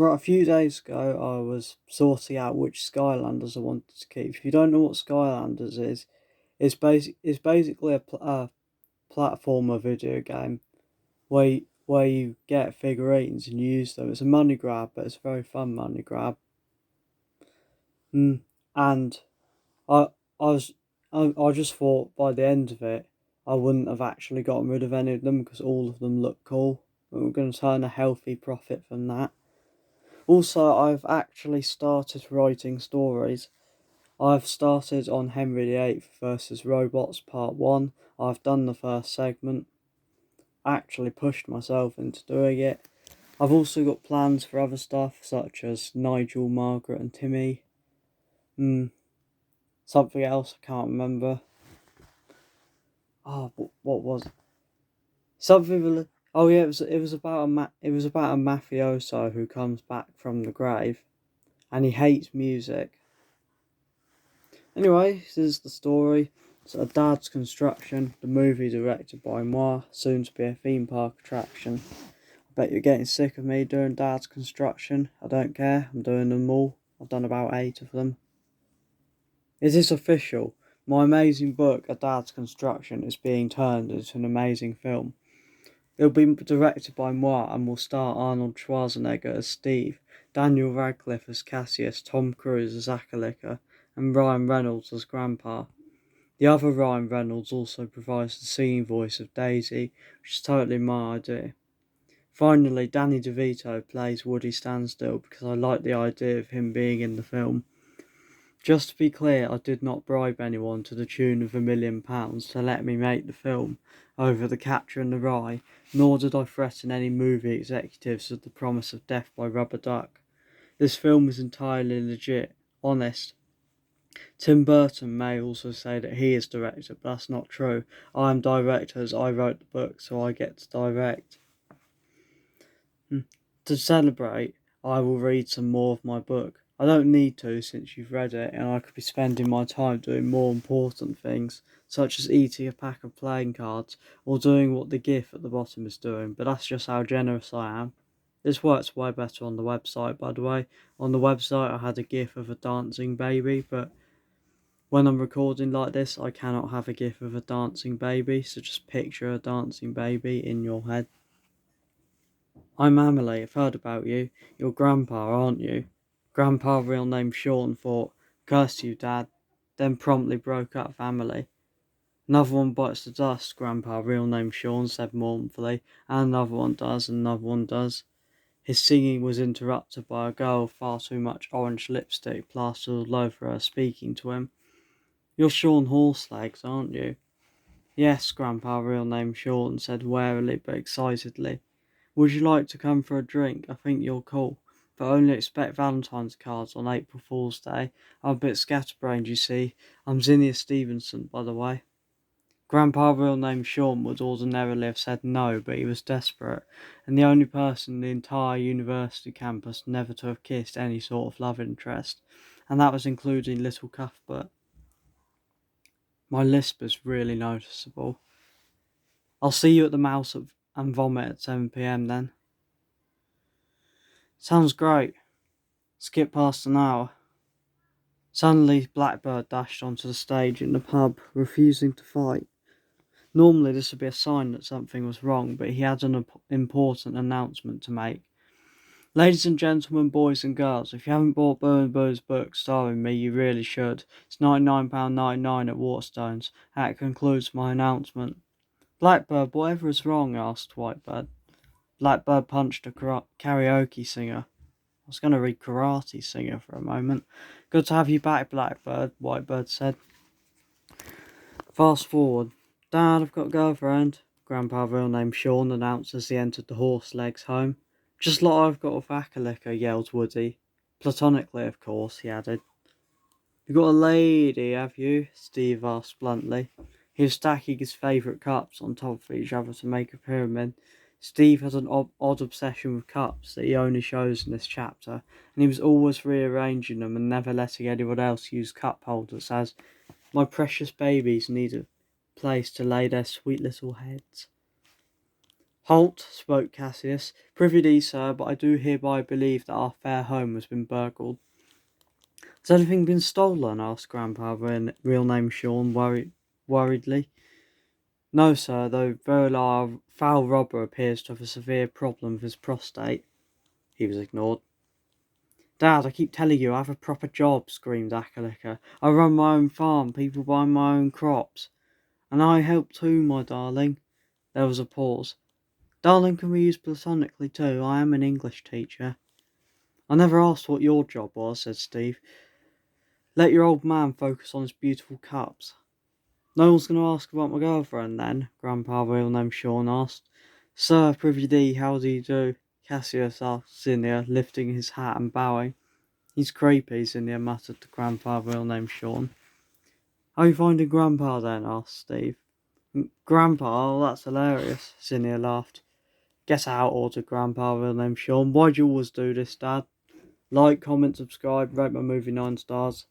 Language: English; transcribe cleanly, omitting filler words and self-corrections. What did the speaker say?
Right, a few days ago, I was sorting out which Skylanders I wanted to keep. If you don't know what Skylanders is, it's basically a platformer video game where you get figurines and use them. It's a money grab, but it's a very fun money grab. Mm. And I I was I just thought by the end of it, I wouldn't have actually gotten rid of any of them because all of them look cool. And we're going to turn a healthy profit from that. Also, I've actually started writing stories. I've started on Henry VIII versus Robots Part 1. I've done the first segment, actually pushed myself into doing it. I've also got plans for other stuff, such as Nigel, Margaret, and Timmy. Something else I can't remember. Oh, what was it? Something. Oh yeah, it was about a mafioso who comes back from the grave, and he hates music. Anyway, this is the story. It's A Dad's Construction, the movie directed by moi, soon to be a theme park attraction. I bet you're getting sick of me doing Dad's Construction. I don't care, I'm doing them all. I've done about 8 of them. Is this official? My amazing book, A Dad's Construction, is being turned into an amazing film. It'll be directed by moi and will star Arnold Schwarzenegger as Steve, Daniel Radcliffe as Cassius, Tom Cruise as Akalika, and Ryan Reynolds as Grandpa. The other Ryan Reynolds also provides the singing voice of Daisy, which is totally my idea. Finally, Danny DeVito plays Woody Standstill because I like the idea of him being in the film. Just to be clear, I did not bribe anyone to the tune of £1,000,000 to let me make the film over The Catcher in the Rye, nor did I threaten any movie executives with the promise of death by rubber duck. This film is entirely legit, honest. Tim Burton may also say that he is director, but that's not true. I am director as I wrote the book, so I get to direct. To celebrate, I will read some more of my book. I don't need to since you've read it, and I could be spending my time doing more important things, such as eating a pack of playing cards or doing what the GIF at the bottom is doing, but that's just how generous I am. This works way better on the website, by the way. On the website I had a GIF of a dancing baby, but when I'm recording like this, I cannot have a GIF of a dancing baby, so just picture a dancing baby in your head. I'm Emily, I've heard about you. You're Grandpa, aren't you? Grandpa, real name Sean, thought, curse you, Dad, then promptly broke up family. Another one bites the dust, Grandpa, real name Sean, said mournfully, and another one does, and another one does. His singing was interrupted by a girl with far too much orange lipstick plastered all over her speaking to him. You're Sean Horselegs, aren't you? Yes, Grandpa, real name Sean, said warily but excitedly. Would you like to come for a drink? I think you're cool. But only expect Valentine's cards on April Fool's Day. I'm a bit scatterbrained, you see. I'm Zinnia Stevenson, by the way. Grandpa, real name Sean, would ordinarily have said no, but he was desperate, and the only person in the entire university campus never to have kissed any sort of love interest, and that was including little Cuthbert. My lisp is really noticeable. I'll see you at the Mouse and Vomit at 7 p.m. then. Sounds great. Skip past an hour. Suddenly, Blackbird dashed onto the stage in the pub, refusing to fight. Normally this would be a sign that something was wrong, but he had an important announcement to make. Ladies and gentlemen, boys and girls, if you haven't bought Bowen Boo's book starring me, you really should. It's £99.99 at Waterstones. That concludes my announcement. Blackbird, whatever is wrong? Asked Whitebird. Blackbird punched a karaoke singer. I was going to read karate singer for a moment. Good to have you back, Blackbird, Whitebird said. Fast forward. Dad, I've got a girlfriend, Grandpa, real name Sean, announced as he entered the Horselegs home. Just like I've got with Akalika, yelled Woody. Platonically, of course, he added. You got a lady, have you? Steve asked bluntly. He was stacking his favourite cups on top of each other to make a pyramid. Steve had an odd obsession with cups that he only shows in this chapter, and he was always rearranging them and never letting anyone else use cup holders, as my precious babies need a place to lay their sweet little heads. Halt, spoke Cassius. Privy, sir, but I do hereby believe that our fair home has been burgled. Has anything been stolen? Asked Grandpa, real name Sean, worriedly. No, sir, though our foul robber appears to have a severe problem with his prostate. He was ignored. Dad, I keep telling you I have a proper job, screamed Akalika. I run my own farm, people buy my own crops. And I help too, my darling. There was a pause. Darling can be used platonically too. I am an English teacher. I never asked what your job was, said Steve. Let your old man focus on his beautiful cups. No one's going to ask about my girlfriend then, Grandpa real name Sean asked. Sir, Privy, how do you do? Cassius asked Zinnia, lifting his hat and bowing. He's creepy, Zinnia muttered to Grandpa real name Sean. How are you finding Grandpa then? Asked Steve. Grandpa? Oh, that's hilarious, Zinnia laughed. Get out, ordered Grandpa real name Sean. Why'd you always do this, Dad? Like, comment, subscribe, rate my movie 9 stars.